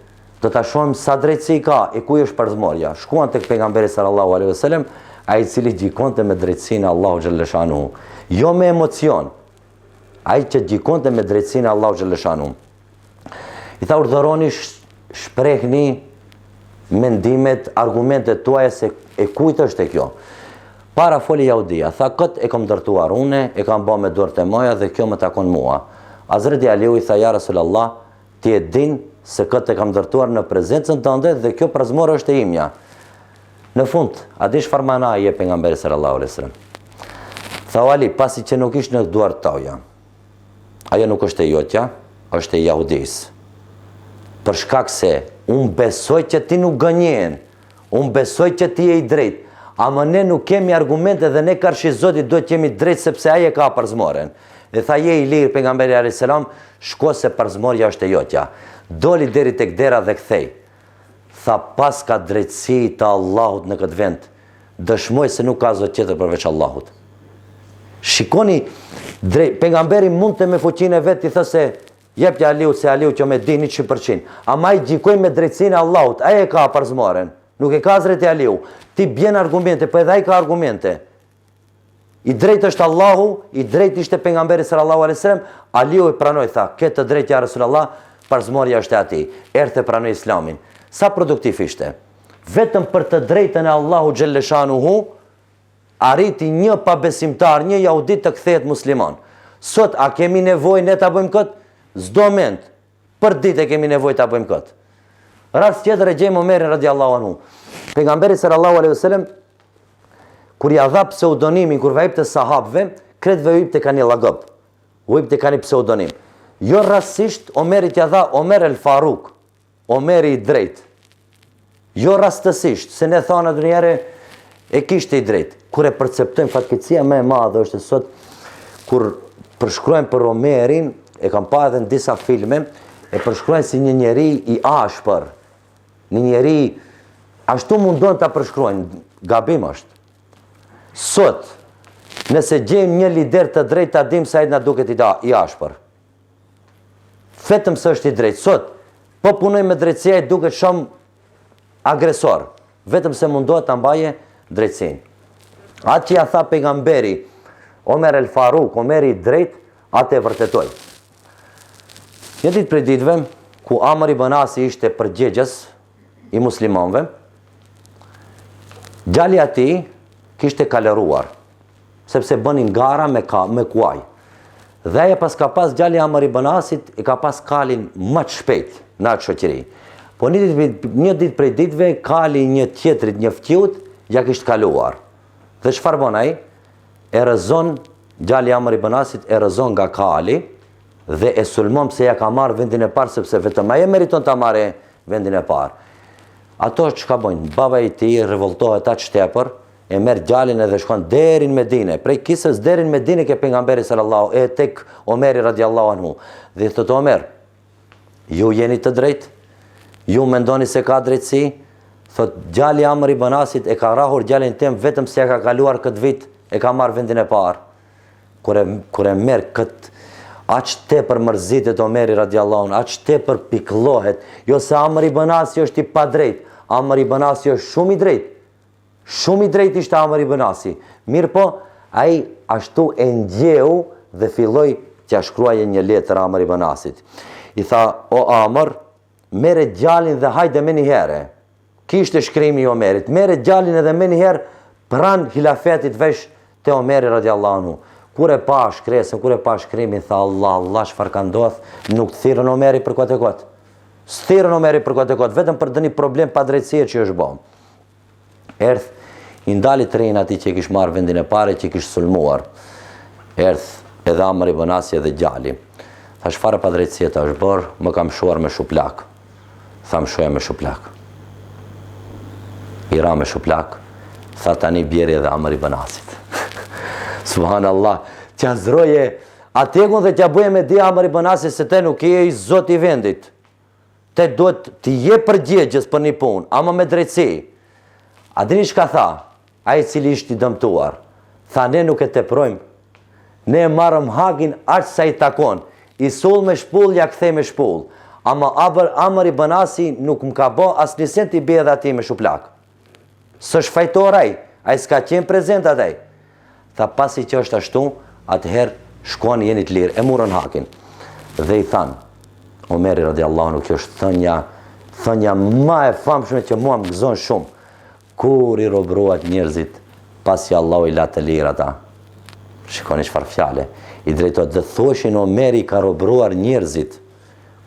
do ta shohim sa drejtësi ka e ku është parzmorja. Shkuan tek pejgamberi sallallahu alaihi wasallam, ai i cili gjikonte me drejtsinë Allahu xhalleshanu, jo me emocion. Ai që gjikonte me drejtsinë Allahu xhalleshanu. I tha urdhëroni shprehni mendimet, argumentet tuaja se e kujt është e kjo. Para foli jahudia, tha këtë e kam dërtuar une, e kam ba me dorë të moja dhe kjo më takon mua. Hazreti Aliu i tha ja Rasulallah, ti e din se këtë e kam dërtuar në prezencën tënde dhe kjo parzmore është e imja. Në fund, a di çfarë mana je pejgamberi sallallahu alaihi wasallam. Tha Ali, pasi që nuk ishte në duart toja. Ajo nuk është e jotja, është e jahudis. Për shkak se unë besoj që ti nuk gënjen, unë besoj që ti e i drejt, ama ne nuk kemi argumente dhe ne karshi Zotit do të jemi drejt sepse aje ka parzmoren. Dhe tha je i lirë pejgamberi alayhis salam, shko se parzmorja është e jotja. Doli deri tek dera dhe kthej. Tha pas ka drejtësi të Allahut në këtë vend, dëshmoj se nuk ka zot tjetër përveç Allahut. Shikoni, pejgamberi mund të me fuqinë e vetë i thë se jepja Aliu se Aliu që me di 100%. Ama i gjikoj me drejtsinë e Allahut, aje ka parzmoren, nuk e ka Hazreti Aliu. Ti bjen argumente, po edhe ai ka argumente. I drejt është Allahu, i drejt ishte pejgamberi sallallahu alaihi wasallam, Aliu e pranoi tha, "Ke të drejtë ja Rasulullah, parzmorja është e atij." Erdhe pranoi Islamin. Sa produktiv ishte. Vetëm për të drejtën e Allahu xhalleshanuhu arriti një pabesimtar, një jahudit të kthehet musliman. Sot a kemi nevojë ne ta bëjmë këtë? S'do mend. Për ditë kemi nevojë ta bëjmë këtë. Rast tjetër e gjejmë Omerin radiallahu anhu. Pejgamberi sallallahu alaihi wasallam kur ja dha pseudonimin, kur vajte sahabëve, kretëve u jepte kanë llagop. U jepte kanë pseudonim. Jo rastësisht Omerit ja dha Omer el Faruk, Omeri i drejt. Jo rastësisht, se ne thonë atë njëherë e kishte i drejt. Kur e perceptojmë fatkeqësia më e madhe është sot kur përshkruajmë për Omerin, e kam pa edhe në disa filme, e përshkruajnë si një njeri i ashpër. Një njeri, ashtu mundon të përshkruajnë, gabim është. Sot, nëse gjejmë një lider të drejt, ta dim se ai na duket i ashpër. Vetëm se është i drejt. Sot, po punojmë me drejtësia i duket shumë agresor. Vetëm se mundohet ta mbaje drejtësinë. Atë që ja tha pejgamberi, Omer el Faruk, Omeri i drejt, atë e vërtetoi. Një ditë prej ditëve, ku Amr ibn Asi ishte përgjegjës i muslimanëve, djali ati kishte kaleruar, sepse bënin gara me kuaj. Dhe ajo pas ka pas djali Amr ibn Asit, e ka pas kalin më të shpejt në atë shoqëri. Po një ditë prej ditëve, kali një tjetrit, një ftjut, ja kishte kaluar. Dhe çfarë bën ai? E rrezon djali Amr ibn Asit, e rrezon nga kali dhe e sulmon pse ja ka marrë vendin e parë, sepse vetëm ai meriton ta marrë vendin e parë. Ato çka bojnë? Baba i tij revoltohet aq shtepër, e merr djalin edhe shkon deri në Medinë. Prej Kisrës deri në Medinë ke pejgamberi sallallahu e tek Omeri radiallahu anhu. Dhe thot Omer, ju jeni të drejtë? Ju mendoni se ka drejtësi? Thot djali Amr ibn Asit e ka rrahur djalin tim vetëm se ka kaluar këtë vit, e ka marrë vendin e parë. Kur e merr kët, aq tepër mërzitet Omeri radiallahu anhu, aq tepër pikëllohet. Jo se Amr ibn Asi është i padrejt, Amr ibn Asi është shumë i drejt. Shumë i drejt ishte Amr ibn Asi. Mirë po, ai ashtu e ngjeu dhe filloi t'ia shkruaje një letër Amr ibn Asit. I tha, o Amr, merre djalin dhe hajde me një herë. Kishte shkrimi i Omerit, merre djalin edhe me një herë pranë hilafetit vesh te Omeri radiallahu anhu. Kur e pa shkresën, kur e pa shkrimin, tha Allah, çfarë ka ndodh? Nuk thirrën Omeri për kot e kot. S'thirrën Omeri për kot e kot, vetëm për dëni problem pa drejtësie që është bën. Erdh, i ndali tren atij që kish marrë vendin e parë, që kish sulmuar. Erdh edhe Amr ibn Asi edhe djali. Tha çfarë pa drejtësie të është bërë, më kam shuar me shuplak. Tha më shoja me shuplak. I ra me shuplak, tha tani bjeri edhe Amr ibn Asit. Subhanallah, t'ja zroje ategun dhe t'ja bëje me di Amr ibn Asit se te nuk je i zot i vendit. Te duhet t'i je përgjegjës për një punë, ama me drejtësi. A dini çka tha? Ai cili ishte i dëmtuar. Tha ne nuk e teprojmë. Ne e marrëm hakin aq sa i takon. I sull me shpull, ja kthej me shpull. Ama Amr ibn Asi nuk më ka bë asnjë sent i bie edhe atij me shuplak. Së shfajtor ai s'ka qenë prezent ataj. Tha pasi që është ashtu, atëherë shkoni jeni të lirë, e murën hakin. Dhe i thanë, Omeri radiallahu anhu, kjo është thënja ma e famshme që mua më gëzon shumë. Kur i robruat njerëzit, pasi Allahu i la të lirë ata. Shikoni çfarë fjale. I drejtohet dhe thoshin Omeri ka robruar njerëzit.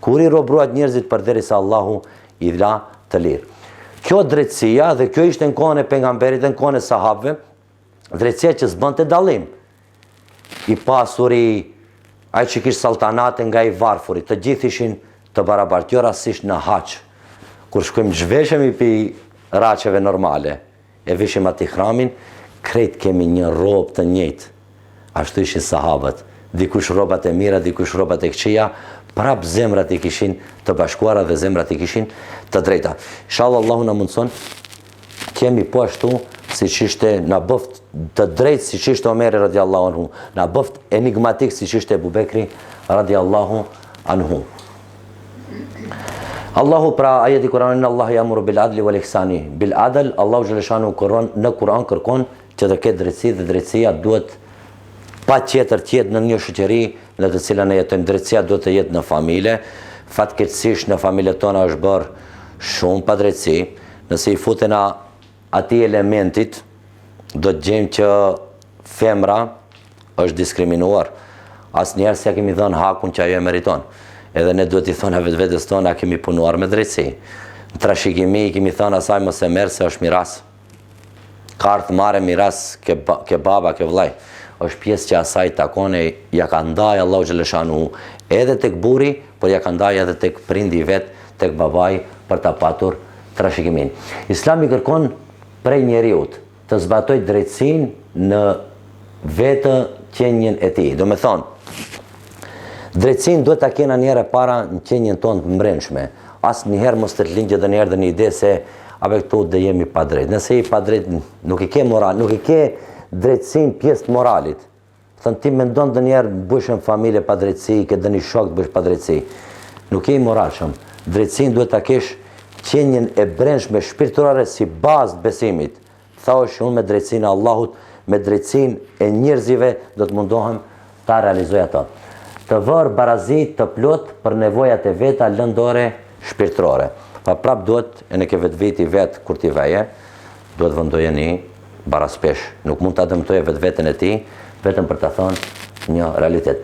Kur i robruat njerëzit përderisa Allahu i la të lirë. Kjo drejtësia dhe kjo ishte në kohën e pejgamberit dhe në kohën e sahabëve, drejtësia që s'bënte dallim. I pasuri, ai që kishte saltanate nga i varfuri, të gjithë ishin të barabartë, jo rastisht në haç. Kur shkojmë zhveshemi pi raqeve normale, e vishim atë ihramin, krejt kemi një rrobë të njëjtë. Ashtu ishin sahabët, dikush rrobat e mira, dikush rrobat e këqija, prap zemrat i kishin të bashkuara dhe zemrat i kishin të drejta. Inshallah Allahu na mundson, kemi po ashtu siç ishte na bëft të drejtë siç ishte Omeri radiallahu anhu, na bëft enigmatik siç ishte Ebu Bekri radiallahu anhu. Allahu pra ajeti Kur'anit Allah ya'muru bil adli wal ihsani. Bil adl Allahu xhaleshanu në Kur'an kërkon që të ketë drejtësi dhe drejtësia duhet pa tjetër në një shoqëri në të cilën ne jetojmë. Drejtësia duhet të jetë në familje. Fatkeqësisht në familjet tona është bërë shumë pa drejtësi. Nëse i futen atij elementit, do të gjejmë që femra është diskriminuar. Asnjëherë s'ja kemi dhënë hakun që ajo e meriton. Edhe ne duhet i thonë vetvetes tona kemi punuar me drejtësi. Në trashëgimi kemi thënë asaj mos e merr se është miras. Ka ardhur marrë miras ke baba, ke vllai. Është pjesë që asaj takon e ja ka ndaj Allahu xhaleshanu edhe tek burri, por ja ka ndaj edhe tek prindi i vet, tek babai për ta patur trashëgimin. Islami kërkon prej njeriut të zbatojë drejtësinë në vetë qenjen e tij. Do me thonë, drejtësinë duhet ta kena njëherë para në qenjen tonë të mbrëmshme. Asnjëherë mos të lindjë edhe një herë një ide se ave këtu dhe jemi pa drejt. Nëse i pa drejt, nuk i ke moral, nuk i ke drejtësinë pjesë të moralit. Thënë ti mendon dhe njerë bësh në familje pa drejtësi, ke dhe një shok të bësh pa drejtësi. Nuk e i moralshëm. Drejtësinë duhet ta kesh qenjen e brendshme shpirtërore si bazë të besimit. Thaosh unë me drejtësinë e Allahut, me drejtësinë e njerëzive do të mundohem ta realizoj ato. Të vërë barazi të plot për nevojat e veta lëndore shpirtërore. Pa prap duhet, e në ke vetë veti vetë kur t'i veje, duhet vëndoje një baraspesh. Nuk mund t'a dëmtoje vetë vetën e ti, vetëm për t'a thonë një realitet.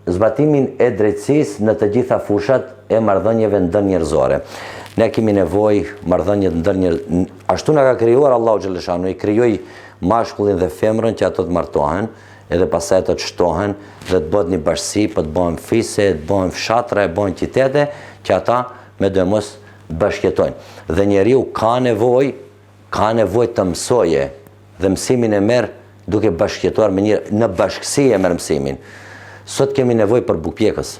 Zbatimin e drejtësis në të gjitha fushat e marrëdhënieve ndërnjerëzore. Ne kemi nevojë marrëdhënie ndërnjerëzore. Ashtu na ka krijuar Allahu xhaleshanu, i krijoi mashkullin dhe femrën që ato të martohen, edhe pastaj ato të shtohen dhe të bëhet një bashkësi, po të bëhen fise, të bëhen fshatra, të bëhen qytete që ata me dëmos bashkëjetojnë. Dhe njeriu ka ka nevojë të mësoje dhe mësimin e merr duke bashkëjetuar me njëri, në bashkësi e merr mësimin. Sot kemi nevojë për bukpjekës,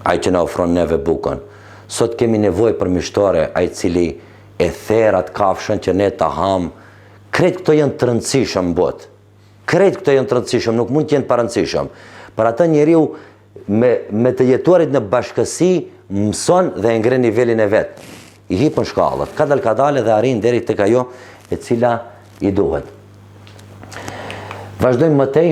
ai që na ofron neve bukën. Sot kemi nevojë për mishtore, ai cili e therat kafshën që ne ta ham. Krejt këto janë të rëndësishëm në botë. Krejt këto janë të rëndësishëm, nuk mund të jenë pa rëndësishëm. Për atë njeriu me të jetuarit në bashkësi mëson dhe e ngren nivelin e vet. I hipën shkallët, kadale dhe arrin deri tek ajo e cila i duhet. Vazhdojmë mëtej.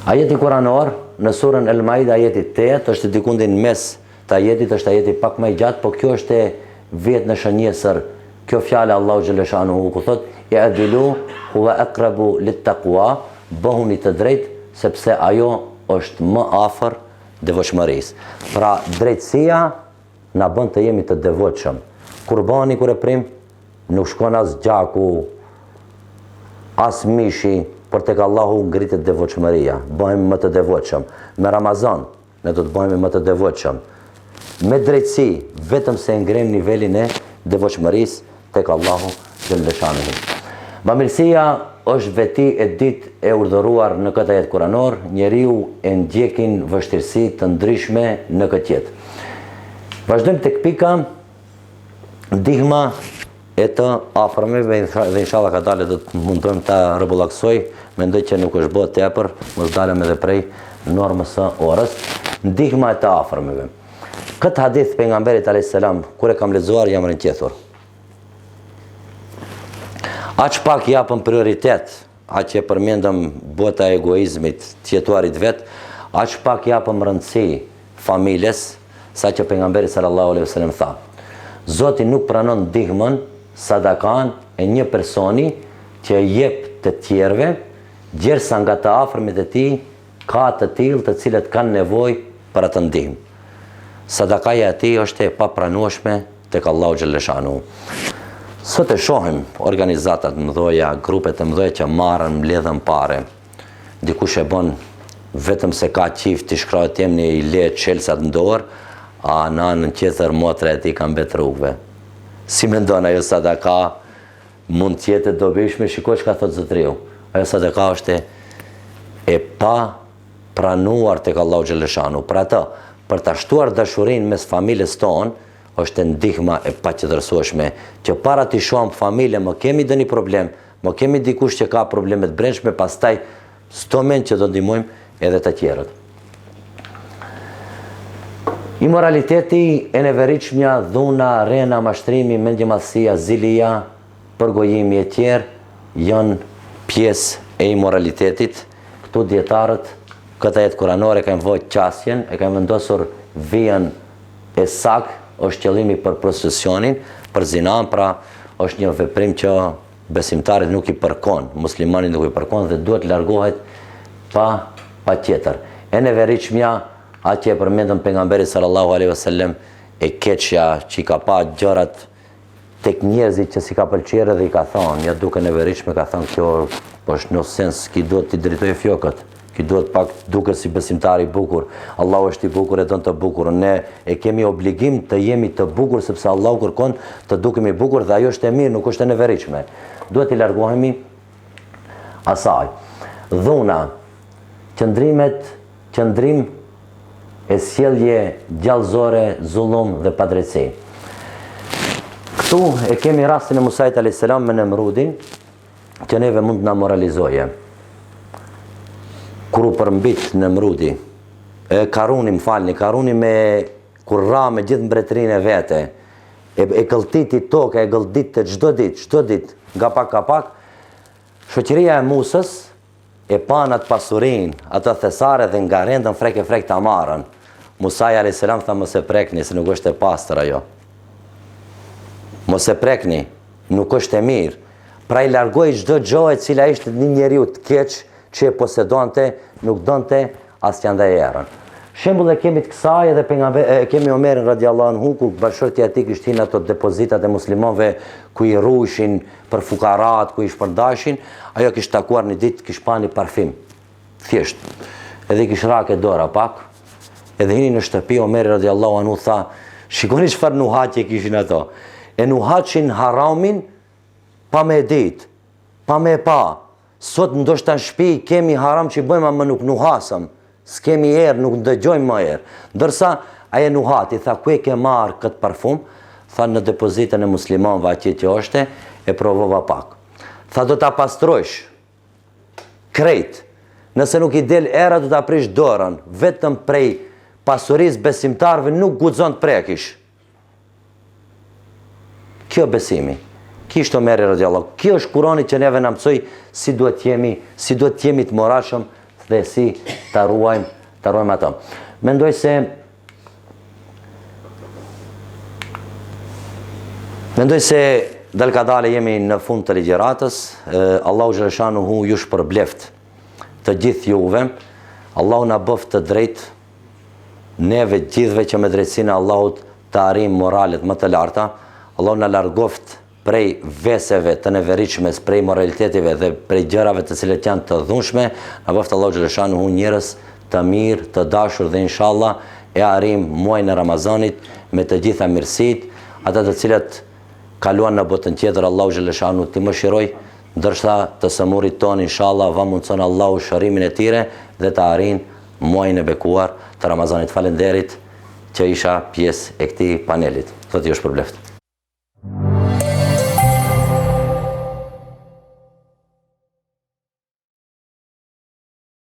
Ajeti kuranor në surën El Maida, ajeti 8, është dikundin mes të ajetit, është ajeti pak më i gjatë, po kjo është e vetë në shënjesër. Kjo fjale Allahu Gjeleshanuhu ku thot: "I'dilu huwa aqrabu lit-taqwa", bëhuni të drejtë sepse ajo është më afër devotshmërisë. Pra drejtësia na bën të jemi të devotshëm. Kurbani kur e prim nuk shkon as gjaku, as mishi, por tek Allahu ngritet devotshmëria. Bëhemi më të devotshëm. Me Ramazan ne do të bëhemi më të devotshëm. Me drejtësi, vetëm se ngrem nivelin e devotshmërisë tek Allahu Gjeleshanuhu. Bamirësia është veti e ditë e urdhëruar në këtë ajet kuranor, njeriu e ndjekin vështirësi të ndryshme në këtë jetë. Vazhdojmë tek pika ndihma e të afërmeve dhe inshallah ka dalë do të mundojmë ta rrebullaksoj, mendoj që nuk është bëhet tepër, mos dalëm edhe prej normës së orës. Ndihma e të afërmeve. Këtë hadith pejgamberit alayhis salam kur e kam lexuar jam rënqethur. Aq pak japëm prioritet, aq që përmendëm bota e egoizmit, të jetuarit vet, aq pak japëm rëndësi familjes, sa që pejgamberi sallallahu alaihi wasallam tha: Zoti nuk pranon ndihmën, sadakan e një personi që jep të tjerëve, gjersa nga të afërmit e tij ka të tillë të cilët kanë nevojë për atë ndihmë. Sadakaja e tij është e papranueshme tek Allahu Gjeleshanuhu. Sot e shohim organizatat mëdhoja, grupet e mëdhoja që marrën, mbledhen pare. Dikush e bën vetëm se ka qift, i shkrohet jemni, i le çelsat në dorë, a në anën tjetër motra e tij kanë bet rrugëve. Si mendon ajo sadaka mund të jetë e dobishme? Shikoj çka thot Zotriu. Ajo sadaka është e pa pranuar tek Allahu Gjeleshanuhu. Për atë, për ta shtuar dashurinë mes familjes tonë, është ndihma e paqëdërsueshme që para të shohim familje, më kemi dëni problem, më kemi dikush që ka probleme të brendshme, pastaj s'to mend që do ndihmojmë edhe të tjerët. Imoraliteti, e neveritshmja, dhuna, rena, mashtrimi, mendjemadhësia, zilia, përgojimi e tjerë janë pjesë e imoralitetit. Këtu dietarët këtë ajet kuranore kanë vënë qasjen, e kanë vendosur vijën e saktë, është qëllimi për prostitucionin, për zinan, pra është një veprim që besimtarit nuk i përkon, muslimanit nuk i përkon dhe duhet largohet pa tjetër. E neveritshmja, atë që e përmendëm pejgamberi sallallahu alaihi wasallam, e keqja që i ka pa gjërat tek njerëzit që si ka pëlqyer dhe i ka thonë, ja duke neveritshme, ka thonë kjo është në sens ki duhet t'i drejtoj fjokët. Ki duhet pak duke si besimtar i bukur. Allahu është i bukur, e don të bukur. Ne e kemi obligim të jemi të bukur sepse Allahu kërkon të dukemi bukur dhe ajo është e mirë, nuk është e neveritshme. Duhet i largohemi asaj. Dhuna, qëndrim e sjellje gjallëzore, zullum dhe padrejtësi. Këtu e kemi rastin e Musait alayhis salam me Nemrudin, që neve mund na moralizoje. Kur u përmbit Nemrudi, Karuni kur ra me gjithë mbretërinë e vete, e këlltiti tokë, e gëllditë çdo ditë, nga pak, shoqëria e Musës e pan atë pasurinë, atë thesare dhe nga rendën frek ta marrën. Musai alayhis salam tha mos e prekni se nuk është e pastër ajo. Mos e prekni, nuk është e mirë. Pra i largoi çdo gjë e cila ishte një njeriu të keq, që e posedonte, nuk donte asnjë ndaj erën. Shembull e kemi të kësaj edhe kemi Omerin radiallahu anhu, ku bashkëshortja e tij kishin ato depozitat e muslimanëve ku i rruishin për fukarat, ku i shpërndashin, ajo kishte takuar një ditë, kishte pa një parfim. Thjesht. Edhe kishte rake dora pak. Edhe hini në shtëpi, Omeri radiallahu anhu tha, shikoni çfarë nuhatje kishin ato. e nuhaçin haramin pa me ditë, pa me pa. Sot ndoshta në shtëpi kemi haram që i bëjmë ama nuk nuhasëm. S'kemi erë, nuk ndëgjojmë më erë. Ndërsa aje nuhati, tha, ku e ke marrë këtë parfum? Tha, në depozitën e muslimanëve atje që është, e provova pak. Tha, do ta pastrojsh krejt. Nëse nuk i del era, do ta prish dorën. Vetëm prej pasurisë besimtarëve nuk guxon të prekish. Kjo besimi. Kishto Omeri radiallahu. Kjo është Kurani që neve na mësoi si duhet jemi të moralshëm dhe si ta ruajmë ato. Mendoj se dal kadale jemi në fund të ligjëratës. Allahu xhaleshanuhu ju shpërbleft të gjithë juve. Allahu na bëft të drejt neve gjithëve që me drejtsinë e Allahut të arrijmë moralet më të larta. Allahu na largoft prej veseve të neveritshme, prej moralitetive dhe prej gjërave të cilet janë të dhunshme. Na bëft Allahu xhaleshanuhu njerëz të mirë, të dashur dhe inshallah e arrijmë muajin e Ramazanit me të gjitha mirësitë, ata të cilët kaluan në botën tjetër, Allahu xhaleshanuhu t'i mëshiroj, ndërsa të sëmurit tonë inshallah va mundson Allahu shërimin e tyre dhe të arrijnë muajin e bekuar të Ramazanit. Falenderit që isha pjesë e këtij panelit. Zoti ju shpërbleft.